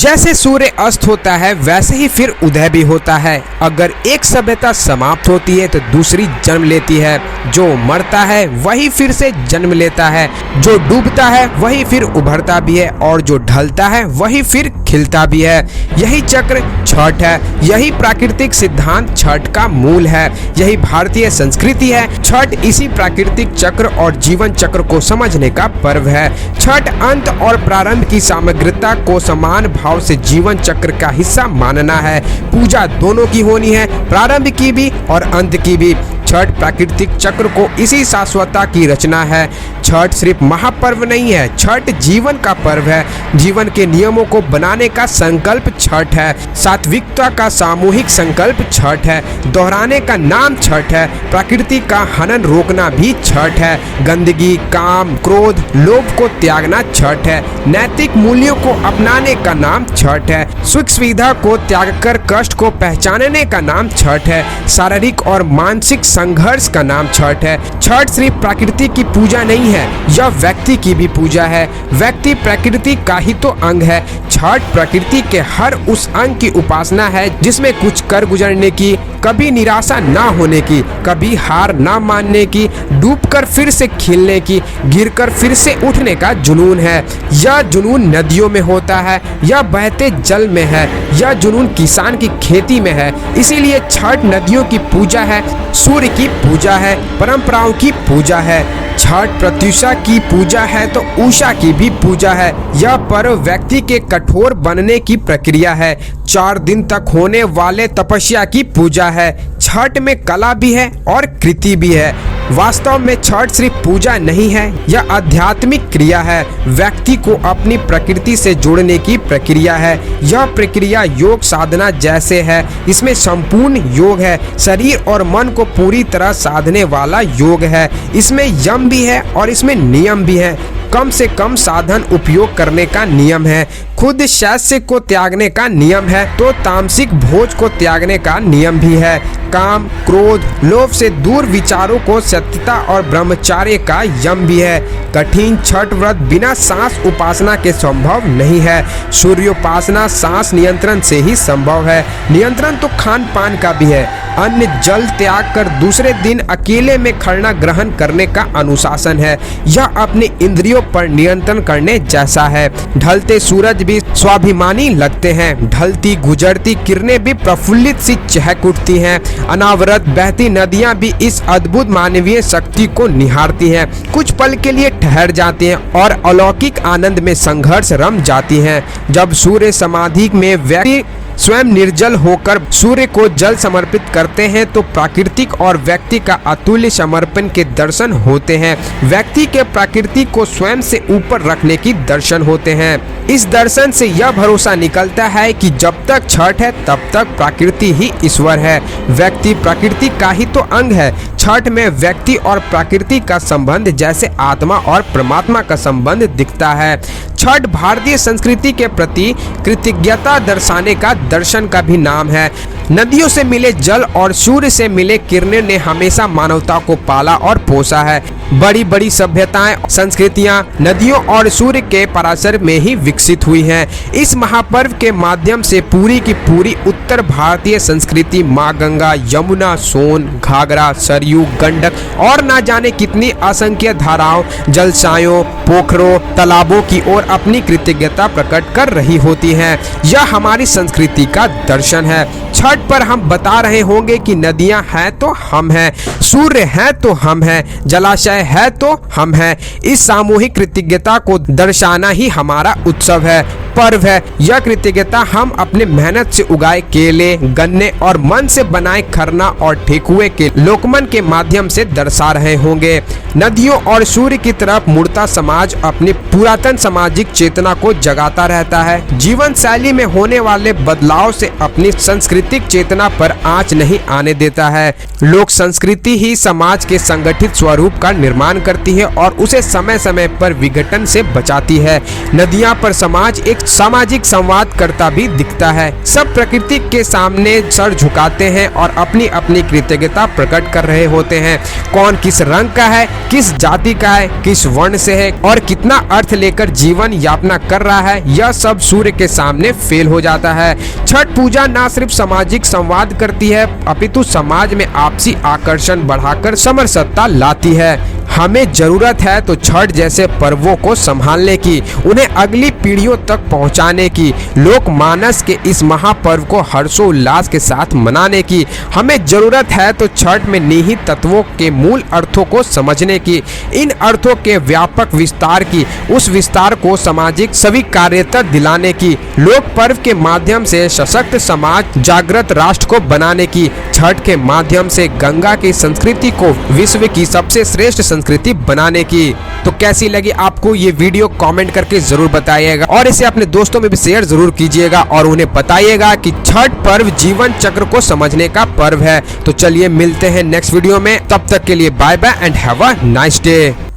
जैसे सूर्य अस्त होता है वैसे ही फिर उदय भी होता है। अगर एक सभ्यता समाप्त होती है तो दूसरी जन्म लेती है। जो मरता है वही फिर से जन्म लेता है, जो डूबता है वही फिर उभरता भी है और जो ढलता है वही फिर खिलता भी है। यही चक्र छठ है, यही प्राकृतिक सिद्धांत छठ का मूल है, यही भारतीय संस्कृति है। छठ इसी प्राकृतिक चक्र और जीवन चक्र को समझने का पर्व है। छठ अंत और प्रारंभ की सामग्रिकता को समान भाव से जीवन चक्र का हिस्सा मानना है। पूजा दोनों की होनी है, प्रारंभ की भी और अंत की भी। छठ प्राकृतिक चक्र को इसी शाश्वतता की रचना है। छठ सिर्फ महापर्व नहीं है, छठ जीवन का पर्व है। जीवन के नियमों को बनाने का संकल्प छठ है। सात्विकता का सामूहिक संकल्प छठ है। दोहराने का नाम छठ है। प्रकृति का हनन रोकना भी छठ है। गंदगी, काम, क्रोध, लोभ को त्यागना छठ है। नैतिक मूल्यों को अपनाने का नाम छठ है। सुख सुविधा को त्याग कर कष्ट को पहचानने का नाम छठ है। शारीरिक और मानसिक संघर्ष का नाम छठ है। छठ सिर्फ प्रकृति की पूजा नहीं है, यह व्यक्ति की भी पूजा है। व्यक्ति प्रकृति का ही तो अंग है। छठ प्रकृति के हर उस अंग की उपासना है जिसमें कुछ कर गुजरने की, कभी निराशा ना होने की, कभी हार ना मानने की, डूबकर फिर से खिलने की, गिरकर फिर से उठने का जुनून है। यह जुनून नदियों में होता है, यह बहते जल में है, यह जुनून किसान की खेती में है। इसीलिए छठ नदियों की पूजा है, सूर्य की पूजा है, परंपराओं की पूजा है। छठ प्रत्युषा की पूजा है तो उषा की भी पूजा है। यह पर्व व्यक्ति के कठोर बनने की प्रक्रिया है। 4 दिन तक होने वाले तपस्या की पूजा है। छठ में कला भी है और कृति भी है। वास्तव में छठ सिर्फ पूजा नहीं है, यह आध्यात्मिक क्रिया है। व्यक्ति को अपनी प्रकृति से जोड़ने की प्रक्रिया है। यह प्रक्रिया योग साधना जैसे है। इसमें संपूर्ण योग है, शरीर और मन को पूरी तरह साधने वाला योग है। इसमें यम भी है और इसमें नियम भी है। कम से कम साधन उपयोग करने का नियम है। खुद शैस्य को त्यागने का नियम है तो तामसिक भोज को त्यागने का नियम भी है। काम, क्रोध, लोभ से दूर विचारों को सत्यता और ब्रह्मचर्य का यम भी है। कठिन छठ व्रत बिना सांस उपासना के संभव नहीं है। सूर्योपासना सांस नियंत्रण से ही संभव है। नियंत्रण तो खान पान का भी है। अन्न जल त्याग कर दूसरे दिन अकेले में खरना ग्रहण करने का अनुशासन है। यह अपने इंद्रियों पर नियंत्रण करने जैसा है। ढलते सूरज भी स्वाभिमानी लगते हैं। ढलती गुजरती किरणें भी प्रफुल्लित सी चहक उठती हैं। अनावरत बहती नदियां भी इस अद्भुत मानवीय शक्ति को निहारती हैं। कुछ पल के लिए ठहर जाती हैं और अलौकिक आनंद में संघर्ष रम जाती हैं। जब सूर्य समाधि में व्यक्ति स्वयं निर्जल होकर सूर्य को जल समर्पित करते हैं तो प्राकृतिक और व्यक्ति का अतुल्य समर्पण के दर्शन होते हैं। व्यक्ति के प्रकृति को स्वयं से ऊपर रखने की दर्शन होते हैं। इस दर्शन से यह भरोसा निकलता है कि जब तक छठ है तब तक प्रकृति ही ईश्वर है। व्यक्ति प्रकृति का ही तो अंग है। छठ में व्यक्ति और प्रकृति का संबंध जैसे आत्मा और परमात्मा का संबंध दिखता है। छठ भारतीय संस्कृति के प्रति कृतज्ञता दर्शाने का दर्शन का भी नाम है। नदियों से मिले जल और सूर्य से मिले किरणें ने हमेशा मानवता को पाला और पोसा है। बड़ी बड़ी सभ्यताएं, संस्कृतियां नदियों और सूर्य के पराशर में ही विकसित हुई हैं। इस महापर्व के माध्यम से पूरी की पूरी उत्तर भारतीय संस्कृति माँ गंगा, यमुना, सोन, घाघरा, सरयू, गंडक और ना जाने कितनी असंख्य धाराओं, जलसायों, पोखरों, तालाबों की ओर अपनी कृतज्ञता प्रकट कर रही होती है। यह हमारी संस्कृति का दर्शन है। छठ पर हम बता रहे होंगे कि नदियां हैं तो हम हैं, सूर्य है तो हम हैं, जलाशय है तो हम हैं। इस सामूहिक कृतज्ञता को दर्शाना ही हमारा उत्सव है, पर्व है। यह कृतज्ञता हम अपने मेहनत से उगाए केले, गन्ने और मन से बनाए खरना और ठेकुए के लोकमन के माध्यम से दर्शा रहे होंगे। नदियों और सूर्य की तरफ मुड़ता समाज अपनी पुरातन सामाजिक चेतना को जगाता रहता है। जीवन शैली में होने वाले बदलाव से अपनी सांस्कृतिक चेतना पर आंच नहीं आने देता है। लोक संस्कृति ही समाज के संगठित स्वरूप का निर्माण करती है और उसे समय समय पर विघटन से बचाती है। नदियां पर समाज एक सामाजिक संवाद करता भी दिखता है। सब प्रकृति के सामने सर झुकाते हैं और अपनी अपनी कृतज्ञता प्रकट कर रहे होते हैं। कौन किस रंग का है, किस जाति का है, किस वर्ण से है और कितना अर्थ लेकर जीवन यापना कर रहा है, यह सब सूर्य के सामने फेल हो जाता है। छठ पूजा न सिर्फ सामाजिक संवाद करती है अपितु समाज में आपसी आकर्षण बढ़ाकर समरसता लाती है। हमें जरूरत है तो छठ जैसे पर्वों को संभालने की, उन्हें अगली पीढ़ियों तक पहुंचाने की, लोकमानस के इस महापर्व को हर्षोल्लास के साथ मनाने की। हमें जरूरत है तो छठ में निहित तत्वों के मूल अर्थों को समझने की, इन अर्थों के व्यापक विस्तार की, उस विस्तार को सामाजिक स्वीकार्यता दिलाने की, लोक पर्व के माध्यम से सशक्त समाज जागृत राष्ट्र को बनाने की, छठ के माध्यम से गंगा की संस्कृति को विश्व की सबसे श्रेष्ठ संस्कृति बनाने की। तो कैसी लगी आपको ये वीडियो कमेंट करके जरूर बताइएगा और इसे अपने दोस्तों में भी शेयर जरूर कीजिएगा और उन्हें बताइएगा कि छठ पर्व जीवन चक्र को समझने का पर्व है। तो चलिए मिलते हैं नेक्स्ट वीडियो में, तब तक के लिए bye bye and have a nice day.